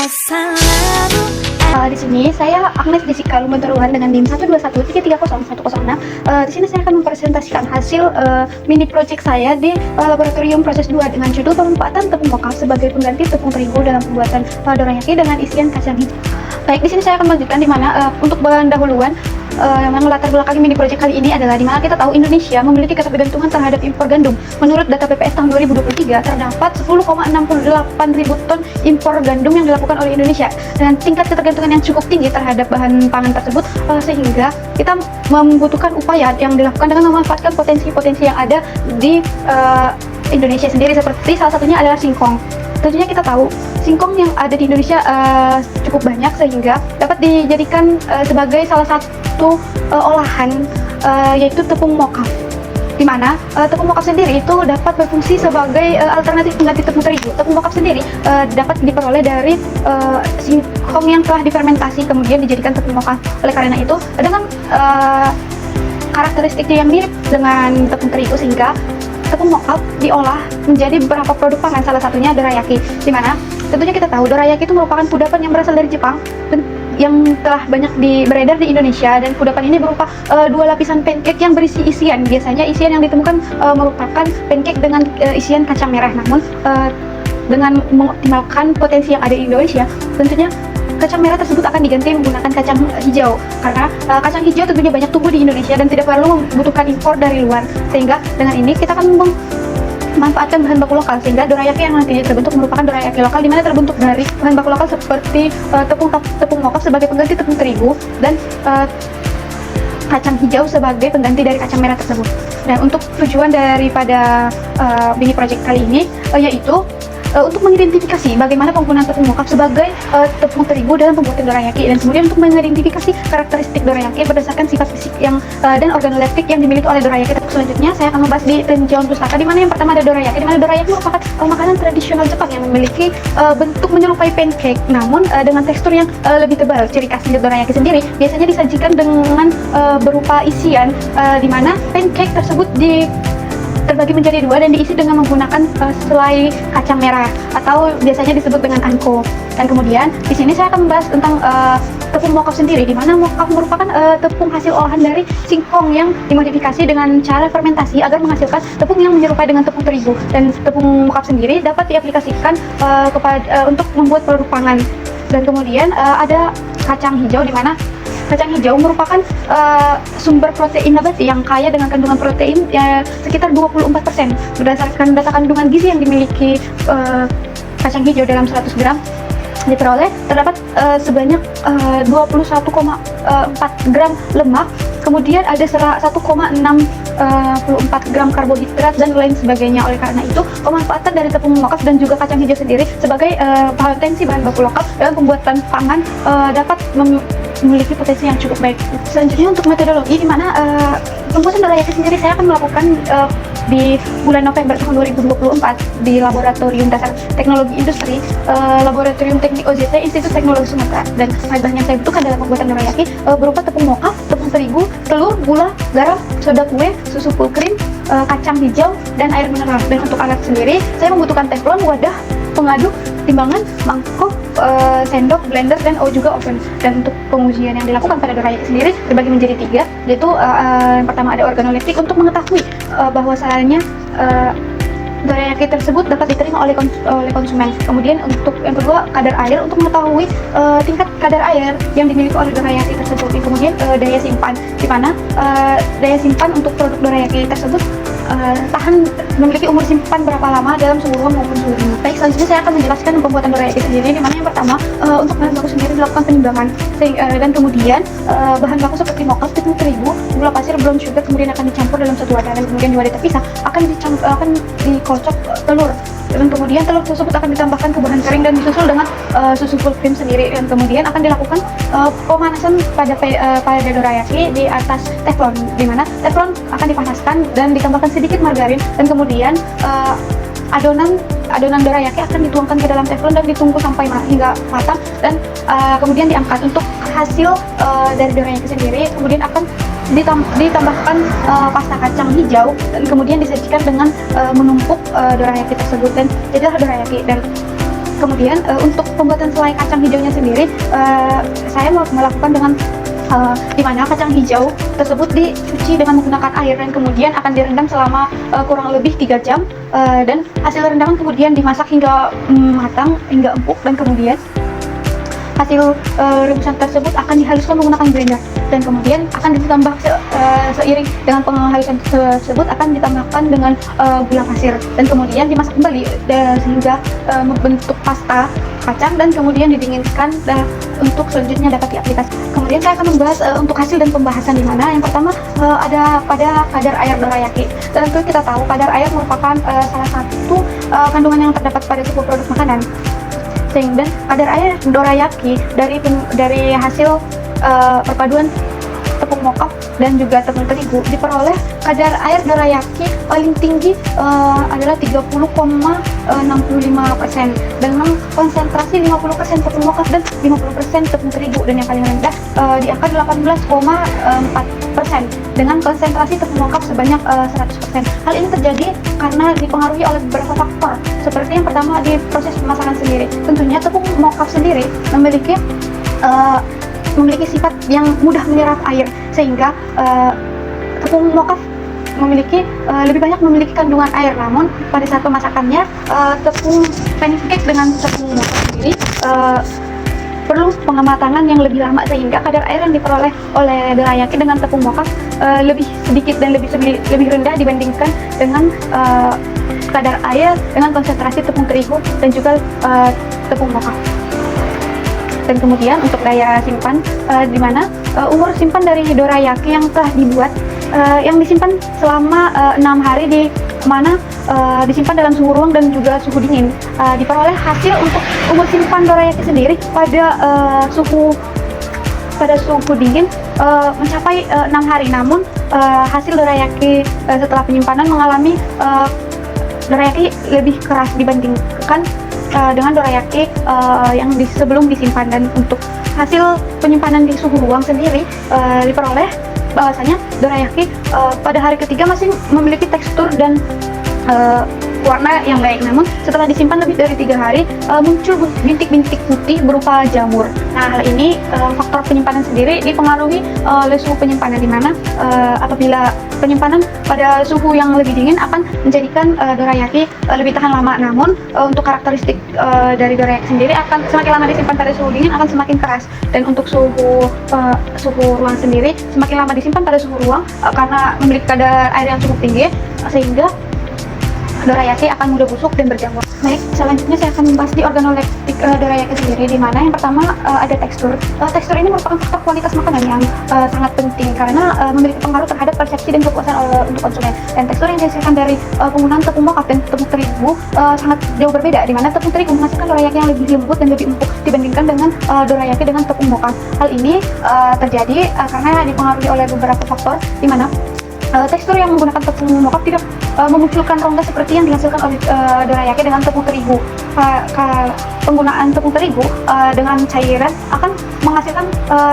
Di sini saya Agnes Jessica Lumbanturuan dengan NIM 121330106. Di sini saya akan mempresentasikan hasil mini project saya di laboratorium proses 2 dengan judul pemanfaatan tepung lokal sebagai pengganti tepung terigu dalam pembuatan dorayaki dengan isian kacang hijau. Baik, di sini saya akan melanjutkan di mana untuk pendahuluan yang latar belakang mini project kali ini adalah dimana kita tahu Indonesia memiliki ketergantungan terhadap impor gandum. Menurut data BPS tahun 2023 terdapat 10,68 ribu ton impor gandum yang dilakukan oleh Indonesia, dan tingkat ketergantungan yang cukup tinggi terhadap bahan pangan tersebut sehingga kita membutuhkan upaya yang dilakukan dengan memanfaatkan potensi-potensi yang ada di Indonesia sendiri, seperti salah satunya adalah singkong. Tentunya kita tahu singkong yang ada di Indonesia cukup banyak sehingga dapat dijadikan sebagai salah satu olahan yaitu tepung mokaf, di mana tepung mokaf sendiri itu dapat berfungsi sebagai alternatif pengganti tepung terigu. Tepung mokaf sendiri dapat diperoleh dari singkong yang telah difermentasi kemudian dijadikan tepung mokaf. Oleh karena itu dengan karakteristiknya yang mirip dengan tepung terigu sehingga tepung mokaf diolah menjadi beberapa produk pangan, salah satunya dorayaki, di mana tentunya kita tahu dorayaki itu merupakan kudapan yang berasal dari Jepang dan yang telah banyak beredar di Indonesia, dan kudapan ini berupa dua lapisan pancake yang berisi isian. Biasanya isian yang ditemukan merupakan pancake dengan isian kacang merah, namun dengan mengoptimalkan potensi yang ada di Indonesia, tentunya kacang merah tersebut akan diganti menggunakan kacang hijau, karena kacang hijau tentunya banyak tumbuh di Indonesia dan tidak perlu membutuhkan impor dari luar, sehingga dengan ini kita akan memanfaatkan bahan baku lokal sehingga dorayaki yang nantinya terbentuk merupakan dorayaki lokal, di mana terbentuk dari bahan baku lokal seperti tepung mokaf sebagai pengganti tepung terigu dan kacang hijau sebagai pengganti dari kacang merah tersebut. Dan untuk tujuan daripada mini project kali ini yaitu untuk mengidentifikasi bagaimana penggunaan tepung mokaf sebagai tepung terigu dalam pembuatan dorayaki, dan kemudian untuk mengidentifikasi karakteristik dorayaki berdasarkan sifat fisik yang dan organoleptik yang dimiliki oleh dorayaki. Selanjutnya saya akan membahas di tinjauan pustaka, di mana yang pertama ada dorayaki, di mana dorayaki merupakan makanan tradisional Jepang yang memiliki bentuk menyerupai pancake namun dengan tekstur yang lebih tebal. Ciri khas dorayaki sendiri biasanya disajikan dengan berupa isian di mana pancake tersebut terbagi menjadi dua dan diisi dengan menggunakan selai kacang merah atau biasanya disebut dengan anko. Dan kemudian di sini saya akan membahas tentang tepung mokaf sendiri, di mana mokaf merupakan tepung hasil olahan dari singkong yang dimodifikasi dengan cara fermentasi agar menghasilkan tepung yang menyerupai dengan tepung terigu. Dan tepung mokaf sendiri dapat diaplikasikan untuk membuat produk pangan. Dan kemudian ada kacang hijau, di mana kacang hijau merupakan sumber protein nabati yang kaya dengan kandungan protein sekitar 24%. Berdasarkan data kandungan gizi yang dimiliki kacang hijau dalam 100 gram diperoleh terdapat sebanyak 21,4 gram lemak, kemudian ada 1,64 gram karbohidrat dan lain sebagainya. Oleh karena itu, pemanfaatan dari tepung mokaf dan juga kacang hijau sendiri sebagai potensi bahan baku lokal dalam pembuatan pangan dapat memiliki potensi yang cukup baik. Selanjutnya untuk metodologi, di mana pembuatan dorayaki sendiri saya akan melakukan di bulan November tahun 2024 di Laboratorium Dasar Teknologi Industri, Laboratorium Teknik OJT Institut Teknologi Sumatera. Dan bahan yang saya butuhkan dalam pembuatan dorayaki berupa tepung mokaf, tepung terigu, telur, gula, garam, soda kue, susu full cream, kacang hijau, dan air mineral. Dan untuk alat sendiri saya membutuhkan teflon, wadah, pengaduk, timbangan, mangkok, sendok, blender, dan juga oven. Dan untuk pengujian yang dilakukan pada dorayaki sendiri terbagi menjadi 3, yaitu yang pertama ada organoleptik untuk mengetahui bahwasanya dorayaki tersebut dapat diterima oleh konsumen. Kemudian untuk yang kedua kadar air untuk mengetahui tingkat kadar air yang dimiliki oleh dorayaki tersebut. Kemudian daya simpan, di mana daya simpan untuk produk dorayaki tersebut memiliki umur simpan berapa lama dalam suhu ruang maupun suhu dingin. Baik, selanjutnya saya akan menjelaskan pembuatan dorayaki sendiri, di mana yang pertama untuk bahan baku sendiri dilakukan penimbangan, dan kemudian bahan baku seperti mokaf, tepung terigu, gula pasir, brown sugar kemudian akan dicampur dalam satu wadah, dan kemudian di wadah terpisah akan dikocok telur, dan kemudian telur tersebut akan ditambahkan ke bahan kering dan disusul dengan susu full cream sendiri, dan kemudian akan dilakukan pemanasan pada dorayaki di atas teflon, di mana teflon akan dipanaskan dan ditambahkan sedikit margarin, dan kemudian adonan dorayaki akan dituangkan ke dalam teflon dan ditunggu sampai hingga matang, dan kemudian diangkat. Untuk hasil dari dorayaki sendiri kemudian akan ditambahkan pasta kacang hijau, dan kemudian disajikan dengan menumpuk dorayaki tersebut, dan jadilah dorayaki. Dan Kemudian untuk pembuatan selai kacang hijaunya sendiri, saya mau melakukan dengan di mana kacang hijau tersebut dicuci dengan menggunakan air dan kemudian akan direndam selama kurang lebih 3 jam, dan hasil rendaman kemudian dimasak hingga matang, hingga empuk, dan kemudian hasil rebusan tersebut akan dihaluskan menggunakan blender dan kemudian akan ditambah seiring dengan penghalusan tersebut akan ditambahkan dengan gula pasir dan kemudian dimasak kembali sehingga membentuk pasta kacang dan kemudian didinginkan untuk selanjutnya dapat diaplikasikan. Kemudian saya akan membahas untuk hasil dan pembahasan, di mana yang pertama ada pada kadar air dorayaki. Dan tentu kita tahu kadar air merupakan salah satu kandungan yang terdapat pada sebuah produk makanan. Sehingga kadar air dorayaki dari hasil perpaduan tepung mocha dan juga tepung terigu diperoleh kadar air dorayaki paling tinggi adalah 30,65% dengan konsentrasi 50% tepung mocha dan 50% tepung terigu, dan yang paling rendah di angka 18,4% dengan konsentrasi tepung mocha sebanyak 100%. Hal ini terjadi karena dipengaruhi oleh beberapa faktor, seperti yang pertama di proses pemasakan sendiri. Tentunya tepung mocha sendiri memiliki sifat yang mudah menyerap air, sehingga tepung mocha lebih banyak memiliki kandungan air. Namun pada saat pemasakannya tepung pancake dengan tepung mocha sendiri perlu pengematangan yang lebih lama, sehingga kadar air yang diperoleh oleh dorayaki dengan tepung mocha lebih sedikit dan lebih rendah dibandingkan dengan kadar air dengan konsentrasi tepung terigu dan juga tepung mocha. Dan kemudian untuk daya simpan, di mana umur simpan dari dorayaki yang telah dibuat yang disimpan selama 6 hari, di mana disimpan dalam suhu ruang dan juga suhu dingin. Diperoleh hasil untuk umur simpan dorayaki sendiri pada suhu dingin mencapai 6 hari. Namun hasil dorayaki setelah penyimpanan mengalami dorayaki lebih keras dibandingkan dengan dorayaki yang sebelum disimpan. Dan untuk hasil penyimpanan di suhu ruang sendiri diperoleh bahwasanya dorayaki pada hari ketiga masih memiliki tekstur dan warna yang baik, namun setelah disimpan lebih dari 3 hari muncul bintik-bintik putih berupa jamur. Nah, hal ini faktor penyimpanan sendiri dipengaruhi oleh suhu penyimpanan, di mana apabila penyimpanan pada suhu yang lebih dingin akan menjadikan dorayaki lebih tahan lama. Namun untuk karakteristik dari dorayaki sendiri akan semakin lama disimpan pada suhu dingin akan semakin keras, dan untuk suhu ruang sendiri semakin lama disimpan pada suhu ruang karena memiliki kadar air yang cukup tinggi, sehingga dorayaki akan mudah busuk dan berjamur. Baik, selanjutnya saya akan membahas di organoleptik dorayaki sendiri, di mana yang pertama ada tekstur. Tekstur ini merupakan faktor kualitas makanan yang sangat penting karena memiliki pengaruh terhadap persepsi dan kepuasan untuk konsumen. Dan tekstur yang dihasilkan dari penggunaan tepung mocha dan tepung terigu sangat jauh berbeda, di mana tepung terigu menghasilkan dorayaki yang lebih lembut dan lebih empuk dibandingkan dengan dorayaki dengan tepung mocha. Hal ini terjadi karena dipengaruhi oleh beberapa faktor, di mana tekstur yang menggunakan tepung mocha tidak memunculkan rongga seperti yang dihasilkan oleh dorayaki dengan tepung terigu. Penggunaan tepung terigu dengan cairan akan menghasilkan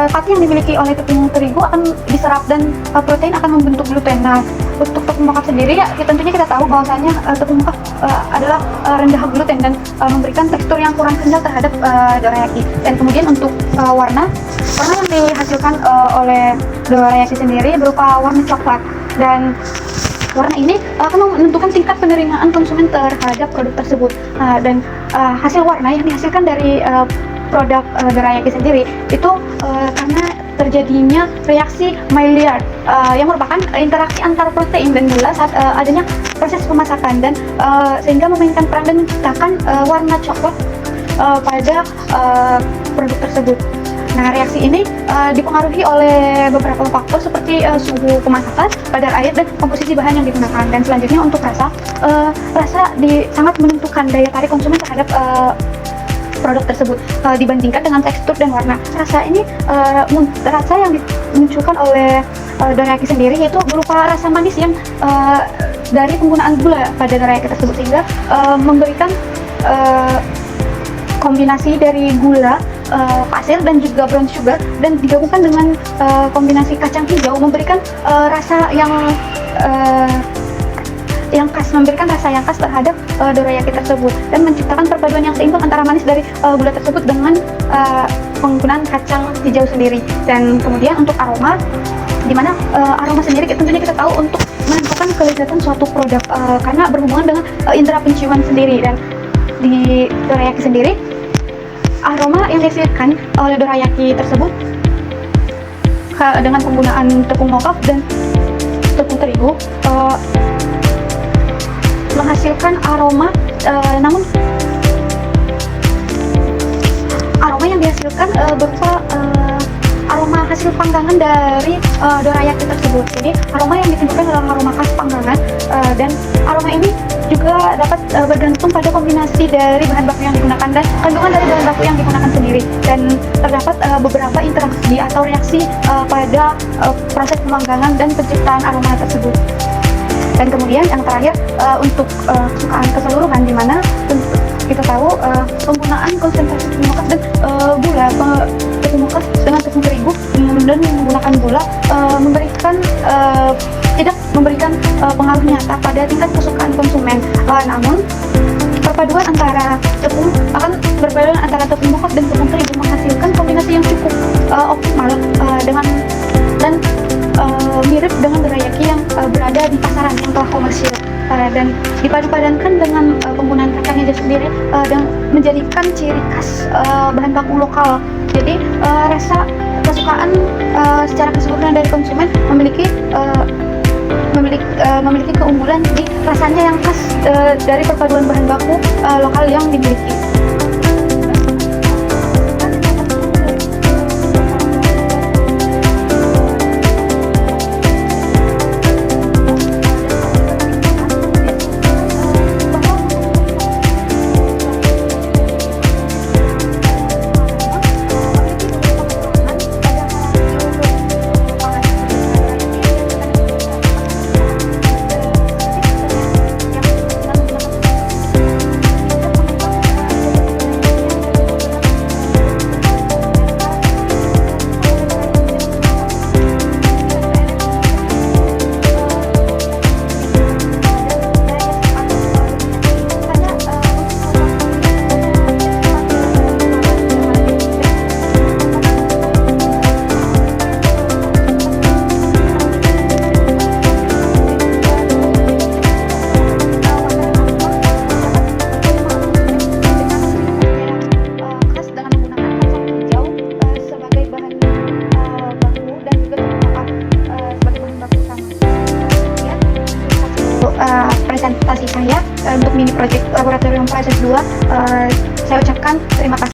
fat yang dimiliki oleh tepung terigu akan diserap dan protein akan membentuk gluten. Nah, untuk tepung mocha sendiri tentunya kita tahu bahwasanya tepung mocha adalah rendah gluten dan memberikan tekstur yang kurang kental terhadap dorayaki. Dan kemudian untuk warna yang dihasilkan oleh dorayaki sendiri berupa warna coklat, dan warna ini akan menentukan tingkat penerimaan konsumen terhadap produk tersebut. Dan hasil warna yang dihasilkan dari produk dorayaki sendiri itu karena terjadinya reaksi Maillard yang merupakan interaksi antara protein dan gula saat adanya proses pemasakan, dan sehingga memainkan peran dan menciptakan warna coklat pada produk tersebut. Nah, reaksi ini dipengaruhi oleh beberapa faktor seperti suhu pemasakan, kadar air, dan komposisi bahan yang digunakan. Dan selanjutnya untuk rasa sangat menentukan daya tarik konsumen terhadap produk tersebut dibandingkan dengan tekstur dan warna. Rasa yang dimunculkan oleh dorayaki sendiri yaitu berupa rasa manis yang dari penggunaan gula pada dorayaki tersebut, sehingga memberikan kombinasi dari gula, pasir, dan juga brown sugar, dan digabungkan dengan kombinasi kacang hijau memberikan rasa yang yang khas, memberikan rasa yang khas terhadap dorayaki tersebut dan menciptakan perpaduan yang seimbang antara manis dari gula tersebut dengan penggunaan kacang hijau sendiri. Dan kemudian untuk aroma, dimana aroma sendiri tentunya kita tahu untuk menentukan kelezatan suatu produk karena berhubungan dengan indera penciuman sendiri. Dan di dorayaki sendiri, aroma yang dihasilkan oleh dorayaki tersebut dengan penggunaan tepung mocha dan tepung terigu menghasilkan aroma, namun aroma yang dihasilkan berupa aroma hasil panggangan dari dorayaki tersebut. Jadi aroma yang ditimbulkan adalah aroma khas panggangan, dan aroma ini juga dapat bergantung pada kombinasi dari bahan baku yang digunakan dan kandungan dari bahan baku yang digunakan sendiri, dan terdapat beberapa interaksi atau reaksi pada proses pemanggangan dan penciptaan aroma tersebut. Dan kemudian yang terakhir untuk kesukaan keseluruhan, di mana kita tahu penggunaan konsentrasi tepung mocha dan gula, tepung mocha dengan tepung terigu dan menggunakan gula memberikan tidak memberikan pengaruh nyata pada tingkat kesukaan konsumen. Namun perpaduan antara tepung mocha dan tepung terigu menghasilkan kombinasi yang cukup optimal dengan dan mirip dengan dorayaki yang berada di pasaran yang telah komersil, dan dipadu-padankan dengan penggunaan kacang hijau sendiri dan menjadikan ciri khas bahan baku lokal. Jadi rasa kesukaan secara keseluruhan dari konsumen memiliki keunggulan di rasanya yang khas dari perpaduan bahan baku lokal yang dimiliki.